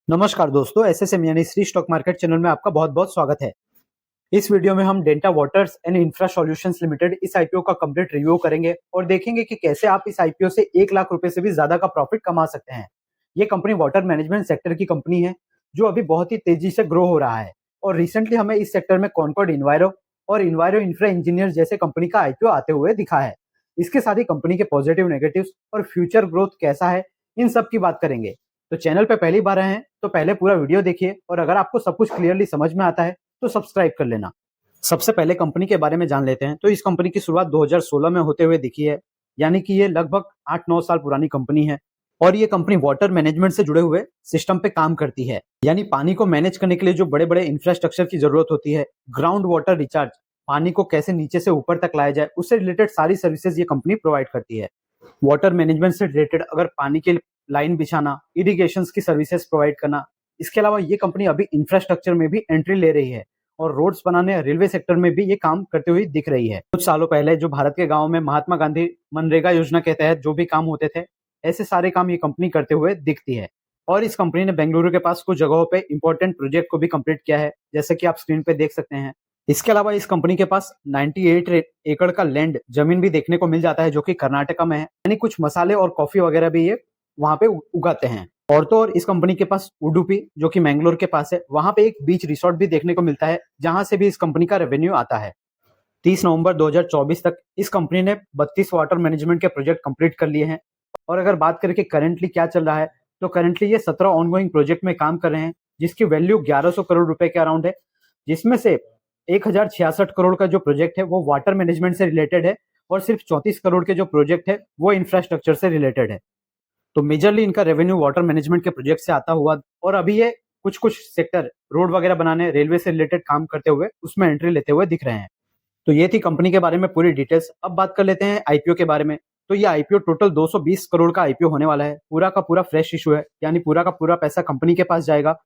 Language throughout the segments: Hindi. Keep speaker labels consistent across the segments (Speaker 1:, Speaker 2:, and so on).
Speaker 1: नमस्कार दोस्तों, एसएसएम यानी श्री स्टॉक मार्केट चैनल में आपका बहुत बहुत स्वागत है। इस वीडियो में हम delta waters and infra solutions limited इस आईपीओ का कंप्लीट रिव्यू करेंगे और देखेंगे कि कैसे आप इस आईपीओ से 1 लाख रुपए से भी ज्यादा का प्रॉफिट कमा सकते हैं। ये कंपनी वाटर मैनेजमेंट सेक्टर की कंपनी है जो अभी बहुत ही तेजी से ग्रो हो रहा है और रिसेंटली हमें इस सेक्टर में कॉनकॉर्ड इन्वायरो और इन्वायरो इंफ्रा इंजीनियर जैसे कंपनी का आईपीओ आते हुए दिखा है। इसके साथ ही कंपनी के पॉजिटिव नेगेटिव्स और फ्यूचर ग्रोथ कैसा है, इन सब की बात करेंगे। तो चैनल पे पहली बार आए हैं तो पहले पूरा वीडियो देखिए और अगर आपको सब कुछ क्लियरली समझ में आता है तो सब्सक्राइब कर लेना। सबसे पहले कंपनी के बारे में जान लेते हैं। तो इस कंपनी की शुरुआत 2016 में होते हुए दिखी है, यानी कि ये लगभग 8-9 साल पुरानी कंपनी है और ये कंपनी वाटर मैनेजमेंट से जुड़े हुए सिस्टम पे काम करती है, यानी पानी को मैनेज करने के लिए जो बड़े बड़े इंफ्रास्ट्रक्चर की जरूरत होती है, ग्राउंड वाटर रिचार्ज, पानी को कैसे नीचे से ऊपर तक लाया जाए, उससे रिलेटेड सारी सर्विसेज ये कंपनी प्रोवाइड करती है। वाटर मैनेजमेंट से रिलेटेड अगर पानी के लाइन बिछाना, इरिगेशन की सर्विसेज प्रोवाइड करना, इसके अलावा ये कंपनी अभी इंफ्रास्ट्रक्चर में भी एंट्री ले रही है और रोड्स बनाने, रेलवे सेक्टर में भी ये काम करते हुए दिख रही है। कुछ सालों पहले जो भारत के गांव में महात्मा गांधी मनरेगा योजना के तहत जो भी काम होते थे, ऐसे सारे काम ये कंपनी करते हुए दिखती है। और इस कंपनी ने बेंगलुरु के पास कुछ जगहों पे इंपॉर्टेंट प्रोजेक्ट को भी कंप्लीट किया है, जैसे कि आप स्क्रीन पे देख सकते हैं। इसके अलावा इस कंपनी के पास 98 एकड़ का लैंड जमीन भी देखने को मिल जाता है, जो कि कर्नाटका में है, यानी कुछ मसाले और कॉफी वगैरह भी ये वहां पे उगाते हैं। और तो और इस कंपनी के पास उडुपी, जो कि मैंगलोर के पास है, वहां पे एक बीच रिसोर्ट भी देखने को मिलता है, जहां से भी इस कंपनी का रेवेन्यू आता है। 30 नवंबर 2024 तक इस कंपनी ने 32 वाटर मैनेजमेंट के प्रोजेक्ट कंप्लीट कर लिए हैं। और अगर बात करें कि करंटली क्या चल रहा है, तो करंटली ये 17 ऑनगोइंग प्रोजेक्ट में काम कर रहे हैं, जिसकी वैल्यू 1100 करोड़ रुपए के अराउंड है, जिसमें से 1066 करोड़ का जो प्रोजेक्ट है वो वाटर मैनेजमेंट से रिलेटेड है और सिर्फ 34 करोड़ के जो प्रोजेक्ट है वो इंफ्रास्ट्रक्चर से रिलेटेड है। तो मेजरली इनका रेवेन्यू वाटर मैनेजमेंट के प्रोजेक्ट से आता हुआ और अभी ये कुछ कुछ सेक्टर रोड वगैरह बनाने, रेलवे से रिलेटेड काम करते हुए उसमें एंट्री लेते हुए दिख रहे हैं। तो ये थी कंपनी के बारे में पूरी डिटेल्स। अब बात कर लेते हैं आईपीओ के बारे में। तो ये आईपीओ टोटल 220 करोड़ का आईपीओ होने वाला है। पूरा का पूरा फ्रेश इशू है, यानी पूरा का पूरा पैसा कंपनी के पास जाएगा।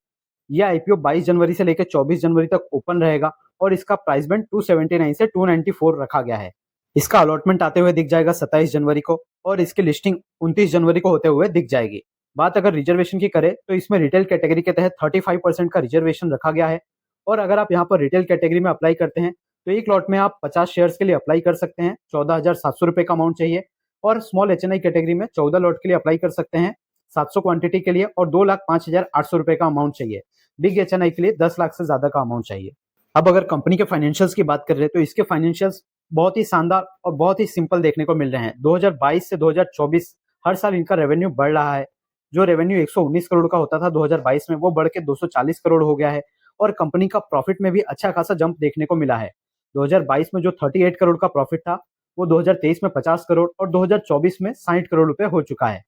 Speaker 1: यह आईपीओ 22 जनवरी से लेकर 24 जनवरी तक ओपन रहेगा और इसका प्राइस बैंड 279 से 294 रखा गया है। इसका अलॉटमेंट आते हुए दिख जाएगा 27 जनवरी को और इसकी लिस्टिंग 29 जनवरी को होते हुए दिख जाएगी। बात अगर रिजर्वेशन की करें तो इसमें रिटेल कैटेगरी के तहत 35% का रिजर्वेशन रखा गया है और अगर आप यहाँ पर रिटेल कैटेगरी में अप्लाई करते हैं तो एक लॉट में आप 50 शेयर्स के लिए अप्लाई कर सकते हैं। 14,700 रुपए का अमाउंट चाहिए और स्मॉल एचएनआई कैटेगरी में 14 लॉट के लिए अप्लाई कर सकते हैं 700 क्वांटिटी के लिए और 2,05,800 रुपए का अमाउंट चाहिए। बिग एचएनआई के लिए 10 लाख से ज्यादा का अमाउंट चाहिए। अब अगर कंपनी के फाइनेंशियल्स की बात कर रहे हैं तो इसके फाइनेंशियल्स बहुत ही शानदार और बहुत ही सिंपल देखने को मिल रहे हैं। 2022 से 2024 हर साल इनका रेवेन्यू बढ़ रहा है। जो रेवेन्यू 119 करोड़ का होता था 2022 में, वो बढ़ के 240 करोड़ हो गया है और कंपनी का प्रॉफिट में भी अच्छा खासा जंप देखने को मिला है। 2022 में जो 38 करोड़ का प्रॉफिट था वो 2023 में 50 करोड़ और 2024 में 60 करोड़ रुपए हो चुका है।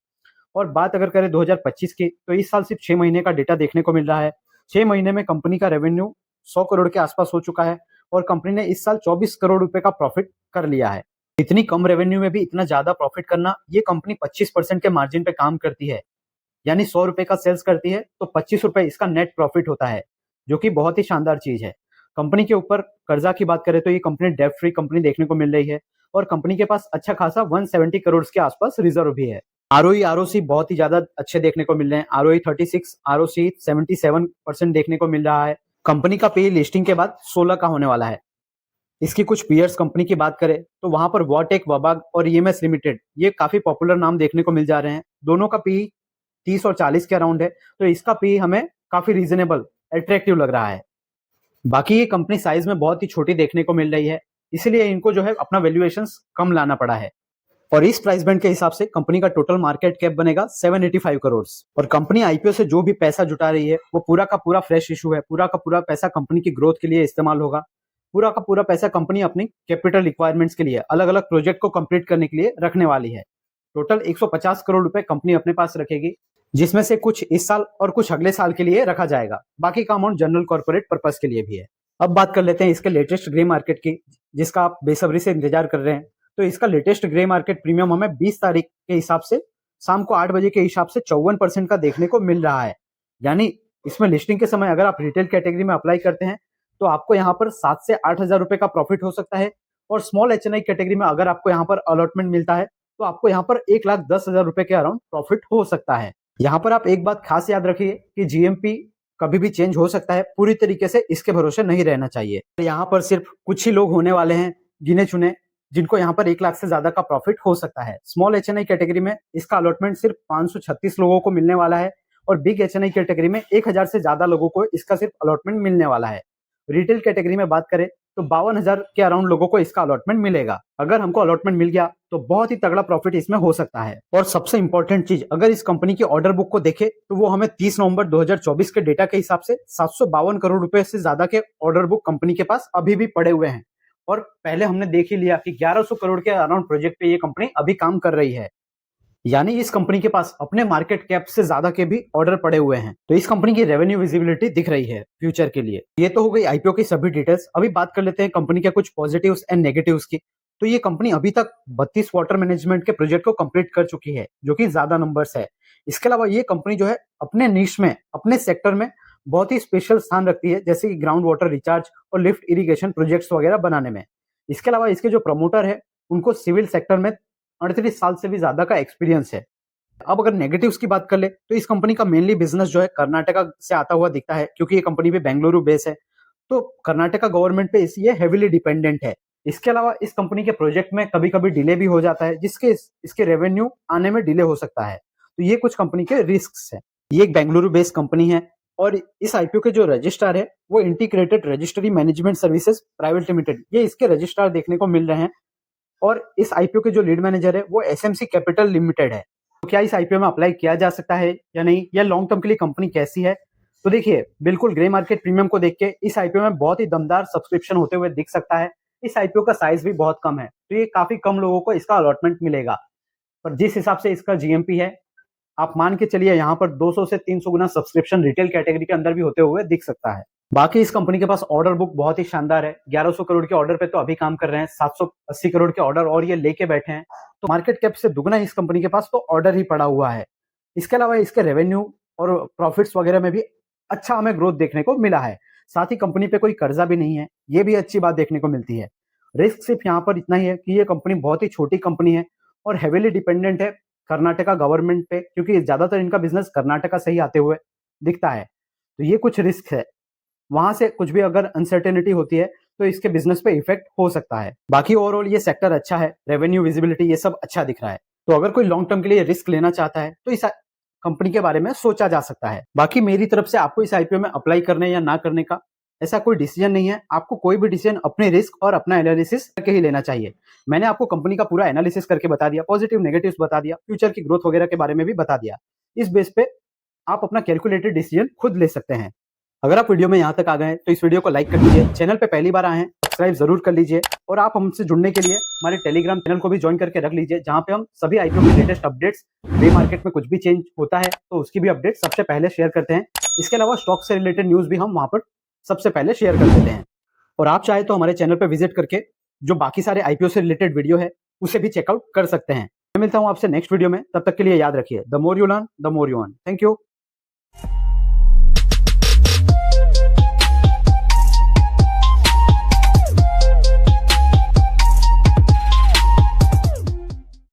Speaker 1: और बात अगर करें 2025 की, तो इस साल सिर्फ 6 महीने का डेटा देखने को मिल रहा है। 6 महीने में कंपनी का रेवेन्यू 100 करोड़ के आसपास हो चुका है और कंपनी ने इस साल 24 करोड़ रुपए का प्रॉफिट कर लिया है। इतनी कम रेवेन्यू में भी इतना ज्यादा प्रॉफिट करना, ये कंपनी 25% के मार्जिन पे काम करती है, यानी 100 रुपए का सेल्स करती है तो 25 रुपए इसका नेट प्रॉफिट होता है, जो कि बहुत ही शानदार चीज है। कंपनी के ऊपर कर्जा की बात करें तो ये कंपनी डेट फ्री कंपनी देखने को मिल रही है और कंपनी के पास अच्छा खासा 170 करोड़ के आसपास रिजर्व भी है। आरओई आरओसी बहुत ही ज्यादा अच्छे देखने को मिल रहे हैं। आरओई 36, आरओसी 77% देखने को मिल रहा है। कंपनी का पे लिस्टिंग के बाद 16 का होने वाला है। इसकी कुछ पीयर्स कंपनी की बात करें तो वहां पर वॉटेक, वबाग और ईएमएस लिमिटेड, ये काफी पॉपुलर नाम देखने को मिल जा रहे हैं। दोनों का पी 30 और 40 के अराउंड है, तो इसका पी हमें काफी रीजनेबल, अट्रैक्टिव लग रहा है। बाकी ये कंपनी साइज में बहुत ही छोटी देखने को मिल रही है, इसलिए इनको जो है अपना वैल्यूएशन कम लाना पड़ा है और इस प्राइस बैंड के हिसाब से कंपनी का टोटल मार्केट कैप बनेगा 785 करोड़। और कंपनी आईपीओ से जो भी पैसा जुटा रही है वो पूरा का पूरा फ्रेश इशू है। पूरा का पूरा पैसा कंपनी की ग्रोथ के लिए इस्तेमाल होगा। पूरा का पूरा पैसा कंपनी अपनी कैपिटल रिक्वायरमेंट्स के लिए, अलग अलग प्रोजेक्ट को कंप्लीट करने के लिए रखने वाली है। टोटल 150 करोड़ रुपए कंपनी अपने पास रखेगी, जिसमें से कुछ इस साल और कुछ अगले साल के लिए रखा जाएगा। बाकी का अमाउंट जनरल कॉर्पोरेट पर्पस के लिए भी है। अब बात कर लेते हैं इसके लेटेस्ट ग्रे मार्केट की, जिसका आप बेसब्री से इंतजार कर रहे हैं। तो इसका लेटेस्ट ग्रे मार्केट प्रीमियम हमें 20 तारीख के हिसाब से शाम को 8 बजे के हिसाब से 54% का देखने को मिल रहा है। यानी इसमें लिस्टिंग के समय अगर आप रिटेल कैटेगरी में अप्लाई करते हैं तो आपको यहाँ पर 7 से 8 हजार रुपए का प्रॉफिट हो सकता है और स्मॉल एचएनआई कैटेगरी में अगर आपको यहाँ पर अलॉटमेंट मिलता है तो आपको यहाँ पर 1,10,000 रुपए के अराउंड प्रॉफिट हो सकता है। यहाँ पर आप एक बात खास याद रखिए कि जीएमपी कभी भी चेंज हो सकता है, पूरी तरीके से इसके भरोसे नहीं रहना चाहिए। यहाँ पर सिर्फ कुछ ही लोग होने वाले हैं, गिने चुने, जिनको यहाँ पर 1 लाख से ज्यादा का प्रॉफिट हो सकता है। स्मॉल एचएनआई कैटेगरी में इसका अलॉटमेंट सिर्फ 536 लोगों को मिलने वाला है और बिग एचएनआई कैटेगरी में 1000 से ज्यादा लोगों को इसका सिर्फ अलॉटमेंट मिलने वाला है। रिटेल कैटेगरी में बात करें तो 52,000 के अराउंड लोगों को इसका अलॉटमेंट मिलेगा। अगर हमको अलॉटमेंट मिल गया तो बहुत ही तगड़ा प्रॉफिट इसमें हो सकता है। और सबसे इंपॉर्टेंट चीज, अगर इस कंपनी की ऑर्डर बुक को देखे तो वो हमें 30 नवंबर 2024 के डेटा के हिसाब से 752 करोड़ रुपए से ज्यादा के ऑर्डर बुक कंपनी के पास अभी भी पड़े हुए हैं। और पहले हमने देख ही लिया कि 1100 करोड़ के अराउंड प्रोजेक्ट पे ये कंपनी अभी काम कर रही है, यानी इस कंपनी के पास अपने मार्केट कैप से ज्यादा के भी ऑर्डर पड़े हुए हैं। तो इस कंपनी की रेवेन्यू विजिबिलिटी दिख रही है फ्यूचर के लिए। ये तो हो गई आईपीओ की सभी डिटेल्स। अभी बात कर लेते हैं कंपनी के कुछ पॉजिटिव्स एंड नेगेटिव्स की। तो ये कंपनी अभी तक 32 वाटर मैनेजमेंट के प्रोजेक्ट को कंप्लीट कर चुकी है, जो कि ज्यादा नंबर्स है। इसके अलावा ये कंपनी जो है अपने निश में, अपने सेक्टर में बहुत ही स्पेशल स्थान रखती है, जैसे कि ग्राउंड वाटर रिचार्ज और लिफ्ट इरिगेशन प्रोजेक्ट्स वगैरह बनाने में। इसके अलावा इसके जो प्रमोटर है उनको सिविल सेक्टर में 38 साल से भी ज्यादा का एक्सपीरियंस है। अब अगर नेगेटिव्स की बात कर ले तो इस कंपनी का मेनली बिजनेस जो है कर्नाटका से आता हुआ दिखता है, क्योंकि ये कंपनी भी बेंगलुरु बेस है, तो कर्नाटका गवर्नमेंट पे ये हेविली डिपेंडेंट है। इसके अलावा इस कंपनी के प्रोजेक्ट में कभी कभी डिले भी हो जाता है, जिसके इसके रेवेन्यू आने में डिले हो सकता है। तो ये कुछ कंपनी के रिस्क है। ये एक बेंगलुरु बेस्ड कंपनी है और इस आईपीओ के जो रजिस्ट्रार है वो integrated registry management services private limited, ये इसके रजिस्ट्रार देखने को मिल रहे हैं। और इस आईपीओ के जो लीड मैनेजर है वो एसएमसी कैपिटल लिमिटेड है। तो क्या इस आईपीओ में अप्लाई किया जा सकता है या नहीं, या लॉन्ग टर्म के लिए कंपनी कैसी है? तो देखिए, बिल्कुल ग्रे मार्केट प्रीमियम को देख के इस आईपीओ में बहुत ही दमदार सब्सक्रिप्शन होते हुए दिख सकता है। इस आईपीओ का साइज भी बहुत कम है, तो ये काफी कम लोगों को इसका अलॉटमेंट मिलेगा। पर जिस हिसाब से इसका जीएमपी है, आप मान के चलिए यहाँ पर 200 से 300 गुना सब्सक्रिप्शन रिटेल कैटेगरी के अंदर भी होते हुए दिख सकता है। बाकी इस कंपनी के पास ऑर्डर बुक बहुत ही शानदार है। 1100 करोड़ के ऑर्डर पे तो अभी काम कर रहे हैं, 780 करोड़ के ऑर्डर और ये लेके बैठे हैं, तो मार्केट कैप से दुगना इस कंपनी के पास तो ऑर्डर ही पड़ा हुआ है। इसके अलावा इसके रेवेन्यू और प्रॉफिट्स वगैरह में भी अच्छा हमें ग्रोथ देखने को मिला है। साथ ही कंपनी पे कोई कर्जा भी नहीं है, ये भी अच्छी बात देखने को मिलती है। रिस्क सिर्फ यहाँ पर इतना ही है कि ये कंपनी बहुत ही छोटी कंपनी है और हेविली डिपेंडेंट है कर्नाटका गवर्नमेंट पे, क्योंकि ज्यादातर इनका बिजनेस कर्नाटका से ही आते हुए दिखता है। तो ये कुछ रिस्क है, वहां से कुछ भी अगर अनसर्टेनिटी होती है तो इसके बिजनेस पे इफेक्ट हो सकता है। बाकी ओवरऑल ये सेक्टर अच्छा है, रेवेन्यू विजिबिलिटी ये सब अच्छा दिख रहा है। तो अगर कोई लॉन्ग टर्म के लिए रिस्क लेना चाहता है तो इस कंपनी के बारे में सोचा जा सकता है। बाकी मेरी तरफ से आपको इस आईपीओ में अप्लाई करने या ना करने का ऐसा कोई डिसीजन नहीं है। आपको कोई भी डिसीजन अपने रिस्क और अपना एनालिसिस करके ही लेना चाहिए। मैंने आपको कंपनी का पूरा एनालिसिस करके बता दिया, पॉजिटिव नेगेटिव्स बता दिया, फ्यूचर की ग्रोथ वगैरह के बारे में भी बता दिया। इस बेस पे आप अपना कैलकुलेटेड डिसीजन खुद ले सकते हैं। अगर आप वीडियो में यहाँ तक आ गए तो इस वीडियो को लाइक कर लीजिए, चैनल पे पहली बार आए हैं सब्सक्राइब जरूर कर लीजिए, और आप हमसे जुड़ने के लिए हमारे टेलीग्राम चैनल को भी ज्वाइन करके रख लीजिए, जहाँ पे हम सभी आईपीओ के लेटेस्ट अपडेट्स, डे मार्केट में कुछ भी चेंज होता है तो उसकी भी अपडेट सबसे पहले शेयर करते हैं। इसके अलावा स्टॉक से रिलेटेड न्यूज भी हम वहाँ पर सबसे पहले शेयर कर देते हैं। और आप चाहे तो हमारे चैनल पर विजिट करके जो बाकी सारे आईपीओ से रिलेटेड वीडियो है उसे भी चेकआउट कर सकते हैं। मैं मिलता हूँ आपसे नेक्स्ट वीडियो में, तब तक के लिए याद रखिए, the more you learn the more you earn. Thank you.